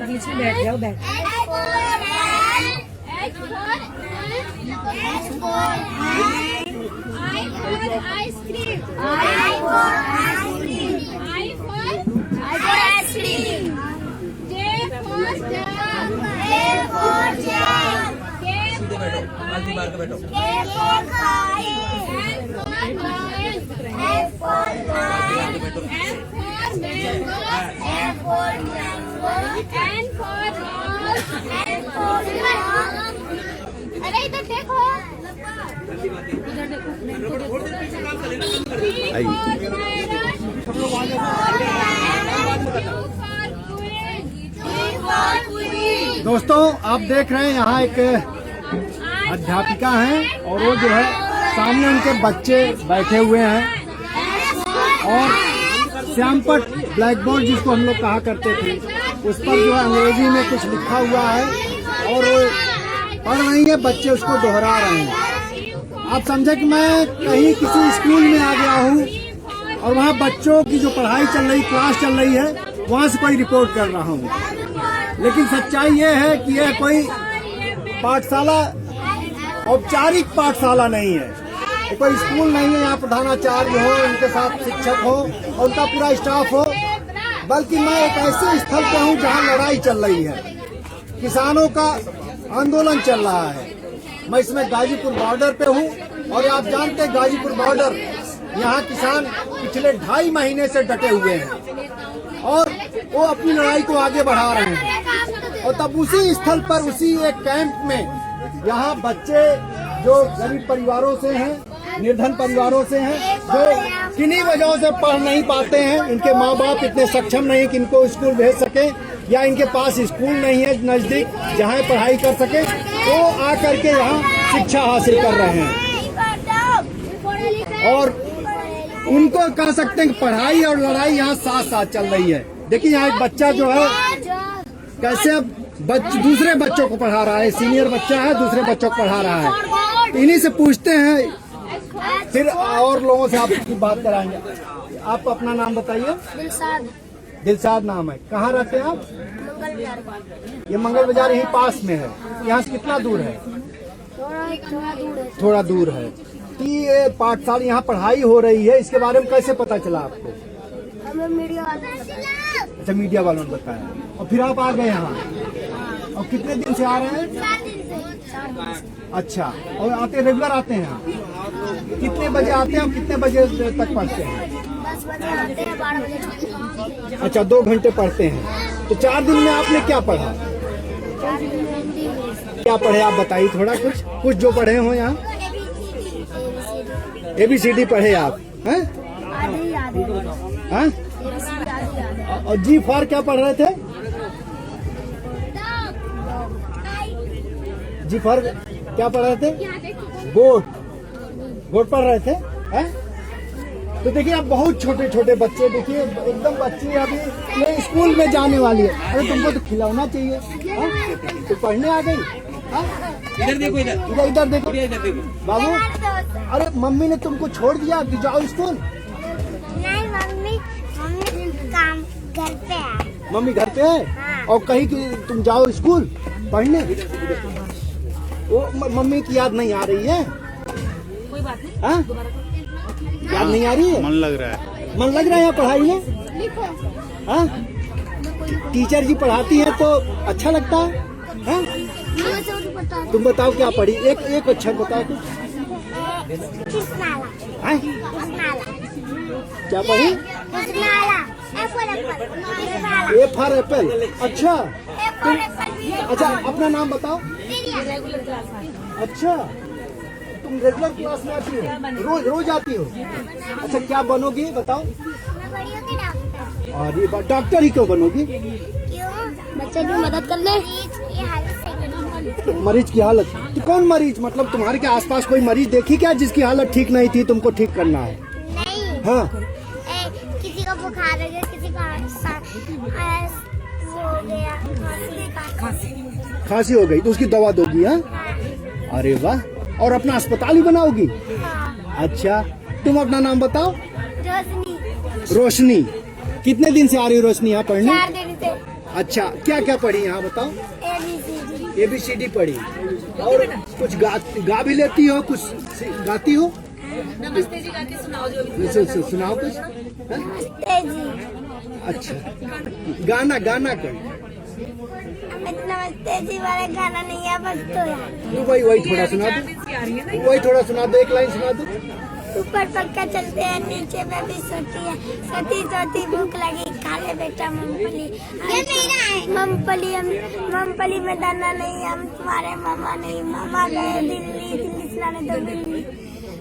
नीचे बैठ जाओ, बैठ। आइसक्रीम। अरे इधर देखो, दोस्तों आप देख रहे हैं यहाँ एक अध्यापिका हैं और वो जो है सामने उनके बच्चे बैठे हुए हैं और श्यामपट ब्लैक बोर्ड जिसको हम लोग कहा करते थे उस पर जो है अंग्रेजी में कुछ लिखा हुआ है और वो पढ़ रही है, बच्चे उसको दोहरा रहे हैं। आप समझे कि मैं कहीं किसी स्कूल में आ गया हूँ और वहाँ बच्चों की जो पढ़ाई चल रही, क्लास चल रही है, वहाँ से कोई रिपोर्ट कर रहा हूँ। लेकिन सच्चाई ये है कि यह कोई पाठशाला, औपचारिक पाठशाला नहीं है, ये कोई स्कूल नहीं है। यहाँ प्रधानाचार्य हो, उनके साथ शिक्षक हो और उनका पूरा स्टाफ हो, बल्कि मैं एक ऐसे स्थल पे हूँ जहाँ लड़ाई चल रही है, किसानों का आंदोलन चल रहा है। मैं इसमें गाजीपुर बॉर्डर पे हूँ और आप जानते हैं गाजीपुर बॉर्डर, यहाँ किसान पिछले 2.5 महीने से डटे हुए हैं और वो अपनी लड़ाई को आगे बढ़ा रहे हैं। और तब उसी स्थल पर, उसी एक कैंप में यहाँ बच्चे जो गरीब परिवारों से हैं, निर्धन परिवारों से हैं, जो किन्हीं वजहों से पढ़ नहीं पाते हैं, इनके माँ बाप इतने सक्षम नहीं कि इनको स्कूल भेज सके या इनके पास स्कूल नहीं है नजदीक जहाँ पढ़ाई कर सके, वो आकर के यहाँ शिक्षा हासिल कर रहे हैं। और उनको कह सकते हैं कि पढ़ाई और लड़ाई यहाँ साथ साथ चल रही है। देखिए यहाँ एक बच्चा जो है कैसे अब दूसरे बच्चों को पढ़ा रहा है, सीनियर बच्चा है, दूसरे बच्चों को पढ़ा रहा है। इन्हीं से पूछते हैं, फिर और लोगों से आपकी बात कराएंगे। आप अपना नाम बताइए। दिलशाद नाम है। कहाँ रहते हैं आप? ये मंगल बाजार यही पास में है। यहाँ से कितना दूर है? थोड़ा दूर है। कि ये पाठशाला यहाँ पढ़ाई हो रही है, इसके बारे में कैसे पता चला आपको? हमें मीडिया वालों ने बताया। अच्छा, मीडिया वालों ने बताया और फिर आप आ गए यहाँ। और कितने दिन से आ रहे हैं? 4 दिन से। अच्छा, और आते रेगुलर आते हैं यहाँ? कितने बजे आते हैं और कितने बजे तक पढ़ते हैं? 10 बजे आते हैं, 12 बजे छुट्टी होती है। अच्छा, 2 घंटे पढ़ते हैं। तो 4 दिन में आपने क्या पढ़ा? 4 दिन में हिंदी। क्या पढ़े आप बताइए थोड़ा, कुछ जो पढ़े हो यहाँ? ABCD पढ़े आप हैं? आधे याद है। हाँ? ABCD आधे याद है। और G फॉर क्या पढ़ रहे थे? G फॉर क्या पढ़ रहे थे? गोट पढ़ रहे थे हैं? तो देखिए आप बहुत छोटे छोटे बच्चे, देखिए एकदम बच्ची अभी ये स्कूल में जाने वाली है। अरे तुमको तो खिलौना चाहिए, तो पढ़ने आ गई। इधर देखो, इधर देखो बाबू। अरे मम्मी ने तुमको छोड़ दिया कि जाओ स्कूल? नहीं, मम्मी काम घर पे है। मम्मी घर पे है? हाँ। और कहीं कि तुम जाओ स्कूल पढ़ने? वो मम्मी की याद नहीं आ रही है? कोई बात नहीं, हाँ? याद नहीं आ रही है? मन लग रहा है। मन लग रहा है यहाँ पढ़ाई में? हाँ? टीचर जी पढ़ाती हैं तो अच्छा लगता है? हाँ? तुम बताओ क्या पढ़ी? एक अक्षर बताओ कुछ। हाँ? क्या पढ़ी? A for Apple. अच्छा, अच्छा अपना नाम बताओ। अच्छा, तुम रेगुलर क्लास में आती हो? रोज आती हो? अच्छा, क्या बनोगी बताओ? अरे डॉक्टर ही क्यों बनोगी? बच्चे की मदद कर ले। मरीज की हालत, तो कौन मरीज, मतलब तुम्हारे के आसपास कोई मरीज देखी क्या जिसकी हालत ठीक नहीं थी, तुमको ठीक करना है? नहीं। हाँ। किसी को बुखार हो गया, किसी को वो हो गया, खांसी हो गई तो उसकी दवा दोगी? हाँ, अरे वाह, और अपना अस्पताल ही बनाओगी? हाँ। अच्छा, तुम अपना नाम बताओ। रोशनी। रोशनी, कितने दिन से आ रही हो रोशनी यहाँ पढ़ने? 4 दिन से। अच्छा, क्या क्या पढ़ी यहाँ बताओ? ABCD। ABCD पढ़ी, और कुछ गा भी लेती हो, कुछ गाती हो? नमस्ते जी गाके सुनाओ जो सुनाओ कुछ। हाँ? नमस्ते जी। अच्छा, गाना गाना कोई? हमें तो नमस्ते जी वाला गाना नहीं है, बस तो यार। तो वही थोड़ा सुना दो, वही थोड़ा सुना दो, एक लाइन सुना दो। ऊपर पक्का चलते हैं, नीचे में भी सोती है, सोती सोती भूख लगी, खा ले बेटा मूंगफली। ये मेरा है। मूंगफली में दाना नहीं, हम तुम्हारे मामा नहीं, मामा गए दिल्ली, दिल्ली सुनाने दो बिल्ली,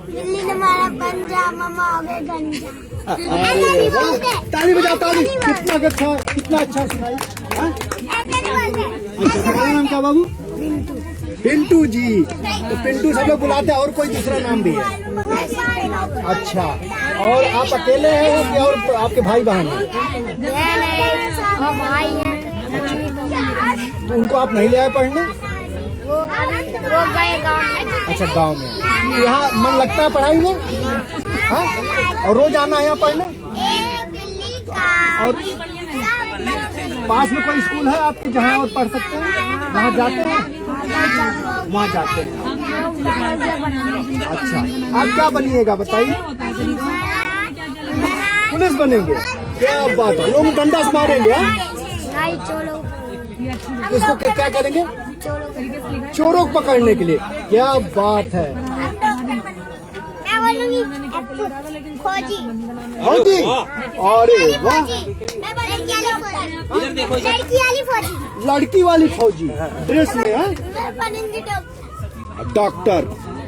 बिल्ली ने मारा पंजा, मामा हो गए गंजा। अरे वाह, ताली बजाओ ताली, कितना अच्छा सुनाई। हाँ? अच्छा, तुम्हारा नाम क्या बाबू? पिंटू जी, तो पिंटू सब लोग बुलाते हैं, और कोई दूसरा नाम भी है? अच्छा, और आप अकेले हैं कि और आपके भाई बहन हैं? भाई है। तो उनको आप नहीं ले आए पढ़ने? वो गए गाँव में। अच्छा, गांव में। यहाँ मन लगता है पढ़ाई में? हाँ, और रोज आना है यहाँ पढ़ने? और पास में कोई स्कूल है आपके जहाँ और पढ़ सकते हैं, वहाँ जाते हैं? वहाँ जाते हैं। अच्छा, आप क्या बनिएगा बताइए? पुलिस बनेंगे? क्या बात है, लोग डंडा से मारेंगे? इसको क्या करेंगे? चोरों को पकड़ने के लिए। क्या बात है। खोजी। फौजी, अरे वाह, इधर देखो इधर। लड़की वाली फौजी। लड़की वाली फौजी ड्रेस में है? डॉक्टर,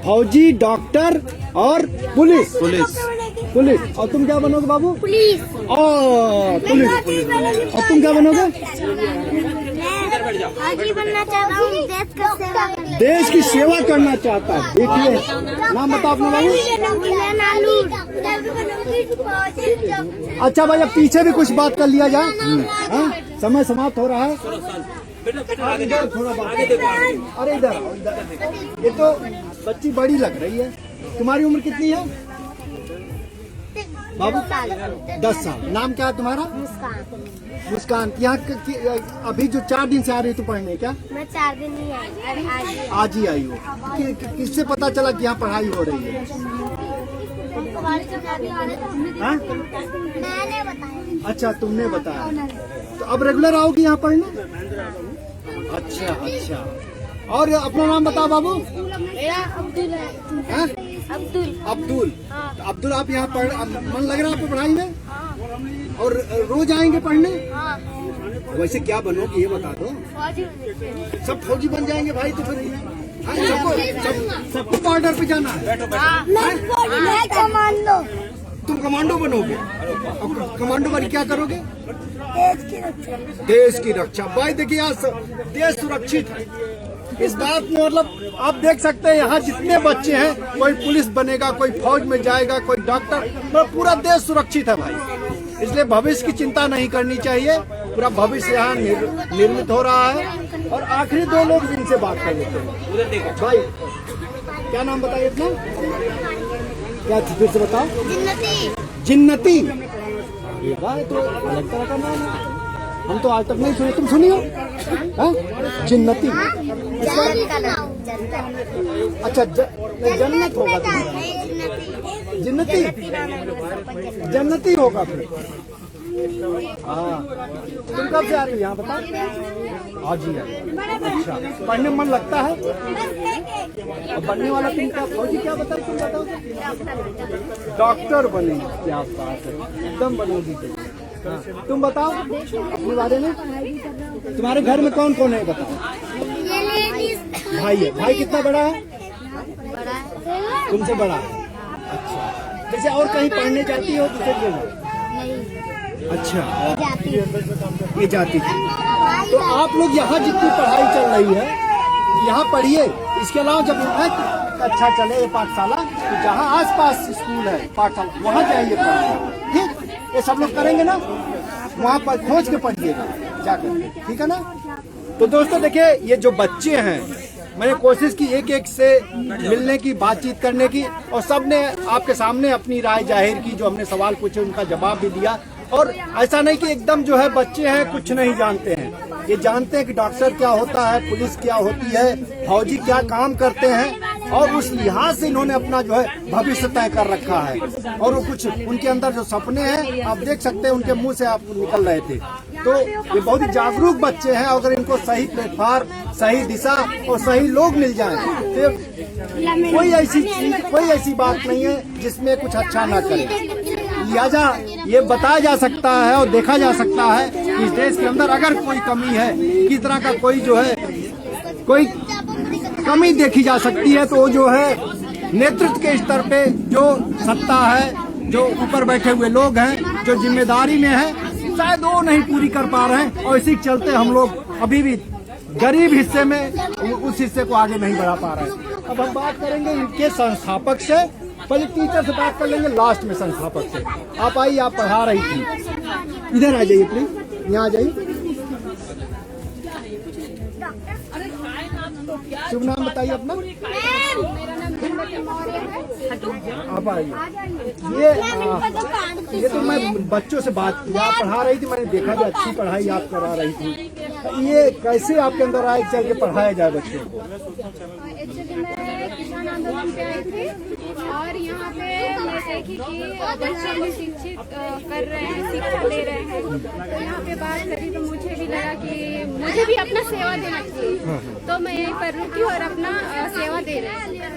फौजी, डॉक्टर और पुलिस। पुलिस, और तुम क्या बनोगे बाबू? पुलिस। पुलिस। और तुम क्या बनोगे? फौजी बनना चाहता हूँ, देश की सेवा करना चाहता है। देखिए, नाम बताओ अपना बाबू। अच्छा भाई, अब पीछे भी कुछ बात कर लिया जाए। हाँ, समय समाप्त हो रहा है। इधर थोड़ा बात, अरे इधर आओ, इधर। ये तो बच्ची बड़ी लग रही है, तुम्हारी उम्र कितनी है बाबू? 10 साल। नाम क्या है तुम्हारा? मुस्कान। यहाँ अभी जो 4 दिन से आ रही तू पढ़ने, क्या? मैं 4 दिन ही आई, आज ही आई हो? किससे पता चला कि यहाँ पढ़ाई हो रही है? हाँ? मैंने बताया। अच्छा, तुमने बताया। तो अब रेगुलर आओगी यहाँ पढ़ने? अच्छा अच्छा, और अपना नाम बताओ बाबू। अब्दुल है। हाँ? अब्दुल। तो अब्दुल, आप यहाँ पढ़, मन लग रहा है आपको पढ़ाई में? और रोज आएंगे पढ़ने? वैसे क्या बनोगे ये बता दो। सब फौजी बन जाएंगे भाई, तो फिर हाँ, सबको बॉर्डर पे जाना है। मैं कमांडो। तुम कमांडो बनोगे? और कमांडो बन क्या करोगे? देश की रक्षा। देश की रक्षा। भाई देखिए, यहाँ देश सुरक्षित है। इस बात में मतलब आप देख सकते हैं, यहाँ जितने बच्चे हैं, कोई पुलिस बनेगा, कोई फौज में जाएगा, कोई डॉक्टर, मतलब पूरा देश सुरक्षित है भाई। इसलिए भविष्य की चिंता नहीं करनी चाहिए, पूरा भविष्य यहाँ निर्मित हो रहा है। और आखिरी 2 लोग जिनसे बात कर लेते हैं। उधर देखो भाई, क्या नाम बताइए अपना? क्या फिर से बताओ? जिन्नती। ये वाह, तो अलग तरह का नाम है, हम तो आज तक नहीं सुने। तुम सुनी हो? जिन्नती। अच्छा, जन्नत होगा तुम्हारा। जिन्नती, जन्नती होगा फिर। हाँ, तुम कब से आ रही हो यहाँ बता? आज ही आई। अच्छा, पढ़ने में मन लगता है? और बनने वाला तुम क्या, फौजी क्या बताओ, तुम बताओ? डॉक्टर बनेगी। क्या बात है, एकदम बनोगी तुम। हाँ, तुम बताओ अपने बारे में। तुम्हारे घर में कौन कौन है बताओ? भाई है। भाई कितना बड़ा है? तुमसे बड़ा है। अच्छा, जैसे और कहीं पढ़ने जाती हो दूसरी जगह? अच्छा, ये जाती थी। तो आप लोग यहाँ जितनी पढ़ाई चल रही है, यहाँ पढ़िए। इसके अलावा जब अच्छा चले ये पाठशाला तो जहाँ आसपास स्कूल है पाठशाला वहाँ जाइए पढ़िए। ठीक, ये सब लोग करेंगे ना, वहाँ पर खोज के पढ़िएगा जाकर, ठीक है ना। तो दोस्तों देखिए, ये जो बच्चे हैं, मैंने कोशिश की एक एक से मिलने की, बातचीत करने की, और सबने आपके सामने अपनी राय जाहिर की। जो हमने सवाल पूछे उनका जवाब भी दिया। और ऐसा नहीं कि एकदम जो है बच्चे हैं कुछ नहीं जानते हैं, ये जानते हैं कि डॉक्टर क्या होता है, पुलिस क्या होती है, फौजी क्या काम करते हैं, और उस लिहाज से इन्होंने अपना जो है भविष्य तय कर रखा है। और वो कुछ उनके अंदर जो सपने हैं आप देख सकते हैं, उनके मुंह से आप निकल रहे थे। तो ये बहुत ही जागरूक बच्चे हैं। अगर इनको सही प्लेटफॉर्म, सही दिशा और सही लोग मिल जाएं, तो कोई ऐसी बात नहीं है जिसमें कुछ अच्छा ना करे। लिहाजा ये बताया जा सकता है और देखा जा सकता है कि इस देश के अंदर अगर कोई कमी है, किस तरह का कोई जो है कोई कमी देखी जा सकती है, तो वो जो है नेतृत्व के स्तर पे जो सत्ता है, जो ऊपर बैठे हुए लोग हैं, जो जिम्मेदारी में है, शायद वो नहीं पूरी कर पा रहे हैं। और इसी के चलते हम लोग अभी भी गरीब हिस्से में उस हिस्से को आगे नहीं बढ़ा पा रहे हैं। अब हम बात करेंगे इनके संस्थापक से, पहले टीचर से बात कर लेंगे, लास्ट में संस्थापक से। आप आइए, आप पढ़ा रही थी, इधर आ जाइए प्लीज, यहाँ आ जाइए। शुभ नाम बताइए अपना। आप आइए। ये तो मैं बच्चों से बात की, आप पढ़ा रही थी, मैंने देखा कि अच्छी पढ़ाई आप करा रही थी। ये कैसे आपके अंदर आए चल के पढ़ाया जाए बच्चों को? एक्चुअली मैं किसान आंदोलन पे आई थी और यहाँ पे मैं देखी कि बच्चे भी शिक्षित कर रहे हैं, शिक्षा ले रहे हैं। तो यहाँ पे बात करी तो मुझे भी लगा कि मुझे भी अपना सेवा देना चाहिए, तो मैं यहीं पर रुकी और अपना सेवा दे रही हूँ।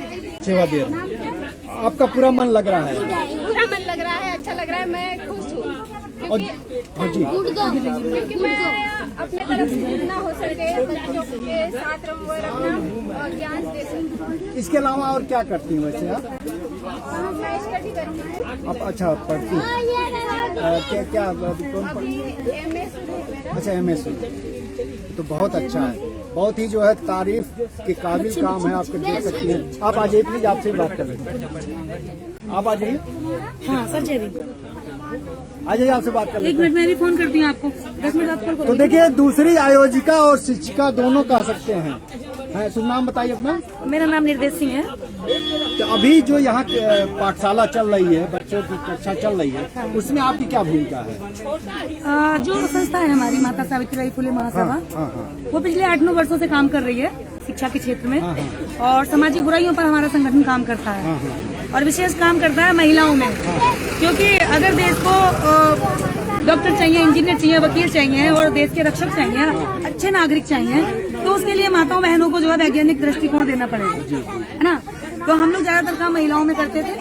सेवा दे रहे हैं, आपका पूरा मन लग रहा है? पूरा मन लग रहा है, अच्छा लग रहा है, मैं खुश हूँ क्योंकि मैं अपने तरफ से जितना हो सके बच्चों के साथ रहूँ और अपना ज्ञान दे सकूँ। इसके अलावा और क्या करती हैं वैसे आप? मैं स्टडी करूँगी। आप अच्छा पढ़ती हैं? क्या अच्छा MS। तो बहुत अच्छा है, बहुत ही जो है तारीफ के काबिल काम है। आपके देख सकती हैं। आप आ जाइए प्लीज, आपसे बात कर लेंगे। आप आ जाइए। हाँ सर, जय आ जाइए, आपसे बात कर लेंगे। 1 मिनट मैं भी फोन करती हूँ आपको, 10 मिनट आप कॉल करो। तो देखिए, दूसरी आयोजिका और शिक्षिका दोनों कह सकते हैं। शुभ नाम बताइए अपना। मेरा नाम निर्देश सिंह है। तो अभी जो यहाँ पाठशाला चल रही है, बच्चों की कक्षा चल रही है, उसमें आपकी क्या भूमिका है? जो संस्था है हमारी माता सावित्रीबाई फुले महासभा, वो पिछले 8-9 वर्षों से काम कर रही है शिक्षा के क्षेत्र में, और सामाजिक बुराइयों पर हमारा संगठन काम करता है, और विशेष काम करता है महिलाओं में। क्योंकि अगर देश को डॉक्टर चाहिए, इंजीनियर चाहिए, वकील चाहिए और देश के रक्षक चाहिए, अच्छे नागरिक चाहिए, तो उसके लिए माताओं बहनों को जो है वैज्ञानिक दृष्टिकोण देना पड़ेगा, है ना। तो हम लोग ज्यादातर काम महिलाओं में करते थे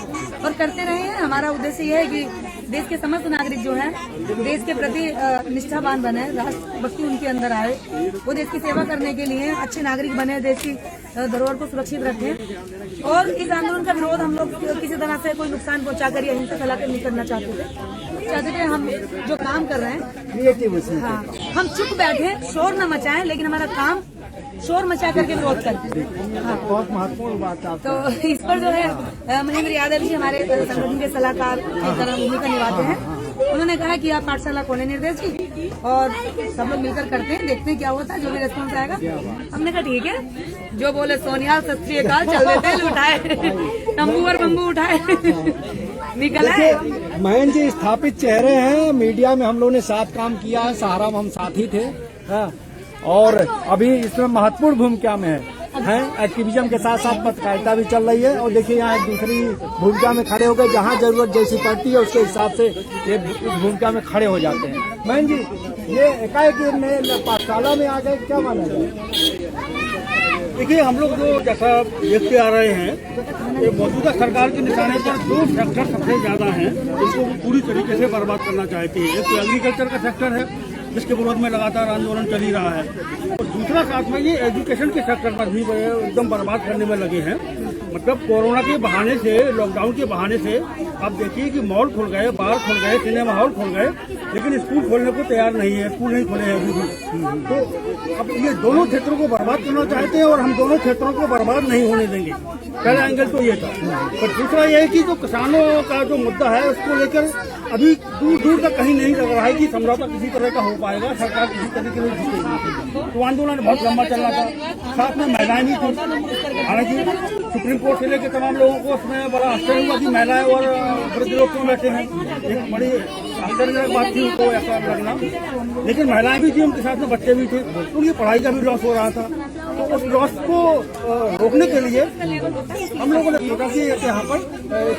और करते रहे हैं। हमारा उद्देश्य ये है कि देश के समस्त नागरिक जो है देश के प्रति निष्ठावान बने, राष्ट्रभक्ति उनके अंदर आए, वो देश की सेवा करने के लिए अच्छे नागरिक बने, देश की धरोहर को सुरक्षित रखें। और इस आंदोलन का विरोध हम लोग किसी तरह से कोई नुकसान पहुंचाकर या हिंसा फैलाकर नहीं करना चाहते थे। हम जो काम कर रहे हैं, हाँ, हम चुप बैठे, शोर न मचाएं, लेकिन हमारा काम शोर मचा करके विरोध करते हैं। हाँ। बहुत महत्वपूर्ण बात है। तो इस पर जो है महेंद्र यादव जी हमारे संगठन के सलाहकार भूमिका निभाते हैं। उन्होंने कहा कि आप पाठशाला खोले निर्देश जी, और सब लोग मिलकर करते हैं, देखते हैं क्या होता है, जो भी रेस्पॉन्स आएगा। हमने कहा ठीक है, जो बोले सोनिया सत श्री अकाल, चल देते हैं, उठाए तंबू और बम्बू उठाए निकल आए। महेंद्र जी स्थापित चेहरे हैं, मीडिया में हम लोगों ने साथ काम किया है, सहारा में हम साथी थे, हाँ। और अभी इसमें महत्वपूर्ण भूमिका में है, एक्टिविज्म के साथ साथ पत्रकारिता भी चल रही है। और देखिए यहाँ एक दूसरी भूमिका में खड़े हो गए, जहाँ जरूरत जैसी पड़ती है उसके हिसाब से ये भूमिका में खड़े हो जाते हैं। महेंद्र जी, ये एकाएक पाठशाला में आ गए, क्या माना जाए? देखिए, हम लोग जो जैसा देखते आ रहे हैं, ये मौजूदा सरकार के निशाने पर 2 सेक्टर सबसे ज्यादा हैं, जिसको पूरी तरीके से बर्बाद करना चाहती है। एक तो एग्रीकल्चर का सेक्टर है, जिसके विरोध में लगातार आंदोलन चल ही रहा है, और दूसरा साथ में ये एजुकेशन के सेक्टर पर भी एकदम बर्बाद करने में लगे हैं। मतलब कोरोना के बहाने से, लॉकडाउन के बहाने से अब देखिए कि मॉल खुल गए, बार खुल गए, सिनेमा हॉल खुल गए, लेकिन स्कूल खोलने को तैयार नहीं है, स्कूल नहीं खोले हैं अभी भी। तो अब ये दोनों क्षेत्रों को बर्बाद करना चाहते हैं और हम दोनों क्षेत्रों को बर्बाद नहीं होने देंगे। पहला एंगल तो ये था। पर दूसरा ये है कि जो किसानों का जो मुद्दा है उसको लेकर अभी दूर दूर तक कहीं नहीं लग रहा है कि समझौता किसी तरह का हो पाएगा, सरकार किसी तरीके से जीतेगी। तो आंदोलन बहुत लंबा चल रहा था, साथ में महिलाएं भी थी। हालांकि सुप्रीम कोर्ट से लेकर तमाम लोगों को उसमें बड़ा आश्चर्य हुआ कि महिलाएं और वृद्ध लोग क्यों बैठे हैं, एक बड़ी आश्चर्यजनक बात थी उनको ऐसा लगना। लेकिन महिलाएं भी थी, उनके साथ में बच्चे भी थे, तो उनकी पढ़ाई का भी लॉस हो रहा था। तो उस लॉस को रोकने के लिए हम लोगों ने सोचा कि यहाँ पर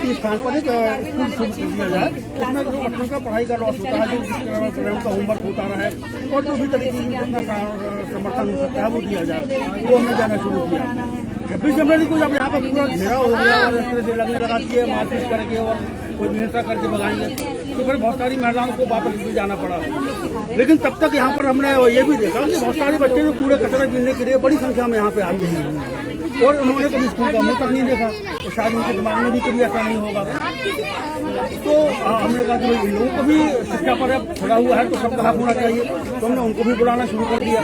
इस स्थान पर एक स्कूल शुरू कर दिया जाए, उसमें जो बच्चों का पढ़ाई का लॉस होता है, जो जिस तरह का होमवर्क होता रहा है और जो भी तरीके से जितना समर्थन हो सकता है वो दिया जाए, वो हमने जाना शुरू किया। 26 जनवरी को जब यहाँ पर पूरा घेरा हो गया और इस तरह से लगने लगा कि ये मारपीट करके और कोई हिंसा करके भगाएंगे, तो फिर बहुत सारी महिलाओं को वापस भी जाना पड़ा। लेकिन तब तक यहाँ पर हमने ये भी देखा कि बहुत सारे बच्चे जो कूड़े कचरा गिनने के लिए बड़ी संख्या में यहाँ पे आते हैं और उन्होंने कभी स्कूल का मुंह तक नहीं देखा, तो शायद उनके दिमाग में भी कभी ऐसा नहीं होगा। तो हमने कहा कि इन लोगों को भी शिक्षा पर अब खुला हुआ है तो सबका हक होना चाहिए, तो हमने उनको भी बुलाना शुरू कर दिया।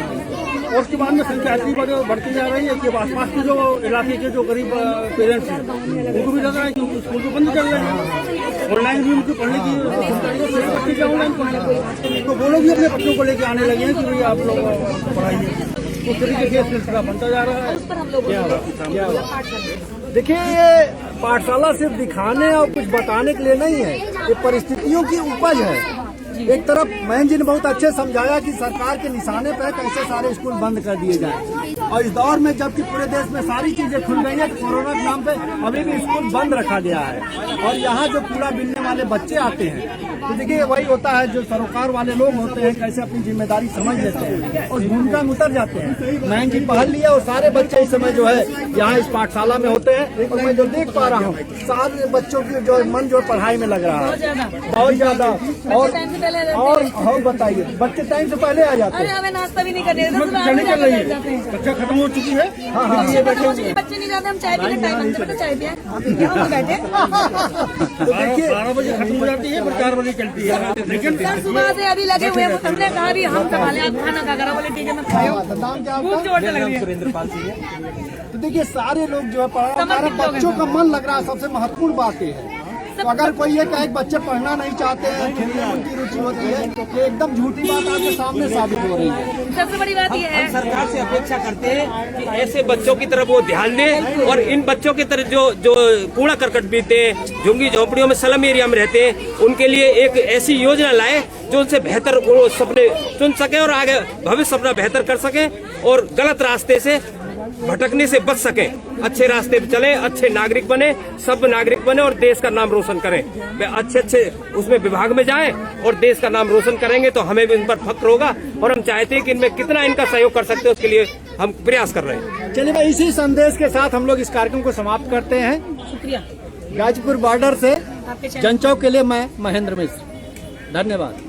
और उसके बाद में संख्या इतनी बढ़ती जा रही है कि आसपास के जो इलाके के जो गरीब पेरेंट्स हैं उनको भी लग रहा है कि स्कूल तो बंद चल रहे हैं, ऑनलाइन भी उनकी पढ़ने की बच्चे ऑनलाइन पढ़ने, तो वो लोग भी अपने बच्चों को लेके आने लगे हैं कि भाई आप लोग पढ़ाइए। तो उस तरीके से सिलसिला बनता जा रहा है। देखिए, ये पाठशाला सिर्फ दिखाने और कुछ बताने के लिए नहीं है, ये परिस्थितियों की उपज है। एक तरफ महन जी ने बहुत अच्छे समझाया कि सरकार के निशाने पर कैसे सारे स्कूल बंद कर दिए जाए, और इस दौर में जबकि पूरे देश में सारी चीजें खुल गई है, तो कोरोना के नाम पे अभी भी स्कूल बंद रखा गया है। और यहाँ जो कूड़ा बीनने वाले बच्चे आते हैं, तो देखिए वही होता है, जो सरोकार वाले लोग होते हैं कैसे अपनी जिम्मेदारी समझ लेते हैं और भूमिका में उतर जाते हैं। महन जी पहल लिया और सारे बच्चे इस समय जो है यहाँ इस पाठशाला में होते हैं, और मैं जो देख पा रहा हूँ सारे बच्चों की जो मन जो पढ़ाई में लग रहा है बहुत ज्यादा। और बताइए, बच्चे टाइम से पहले आ जाते हैं, हमें नाश्ता भी नहीं कर रहे, कक्षा खत्म हो चुकी है। हाँ, ये बैठे बच्चे नहीं जाते, हम चाय पीने टाइम चाय पिए बैठे। तो देखिए 12 बजे खत्म हो जाती है, फिर 4 बजे चलती है। लेकिन सर सुबह से अभी लगे हुए हैं, हमने कहा भी हम संभाले, आप खाना खा कर बोले ठीक है मैं खाओ, नाम क्या भूख जोर से लग रही है। सुरेंद्र पाल सिंह। तो देखिए सारे लोग जो है हमारे बच्चों का मन लग रहा है, सबसे महत्वपूर्ण बात ये है। तो अगर कोई ये कहे बच्चे पढ़ना नहीं चाहते हैं, खेलने में उनकी रुचि होती है, तो ये एकदम झूठी बात आपके सामने साबित हो रही है। सबसे बड़ी बात ये है, सरकार से अपेक्षा करते हैं कि ऐसे बच्चों की तरफ वो ध्यान दें और इन बच्चों की तरफ जो कूड़ा करकट बीते हैं, झुग्गी झोपड़ियों में स्लम एरिया में रहते हैं, उनके लिए एक ऐसी योजना लाए जो उनसे बेहतर वो सपने चुन सके और आगे भविष्य अपना बेहतर कर सके और गलत रास्ते से भटकने से बच सके, अच्छे रास्ते पे चले, अच्छे नागरिक बने, सब नागरिक बने और देश का नाम रोशन करें। वे अच्छे उसमें विभाग में जाएं और देश का नाम रोशन करेंगे तो हमें भी इन पर फक्र होगा और हम चाहते हैं कि इनमें कितना इनका सहयोग कर सकते हैं उसके लिए हम प्रयास कर रहे हैं। चलिए भाई, इसी संदेश के साथ हम लोग इस कार्यक्रम को समाप्त करते हैं। शुक्रिया। गाजीपुर बॉर्डर से जनचौक के लिए मैं महेंद्र मिश्र, धन्यवाद।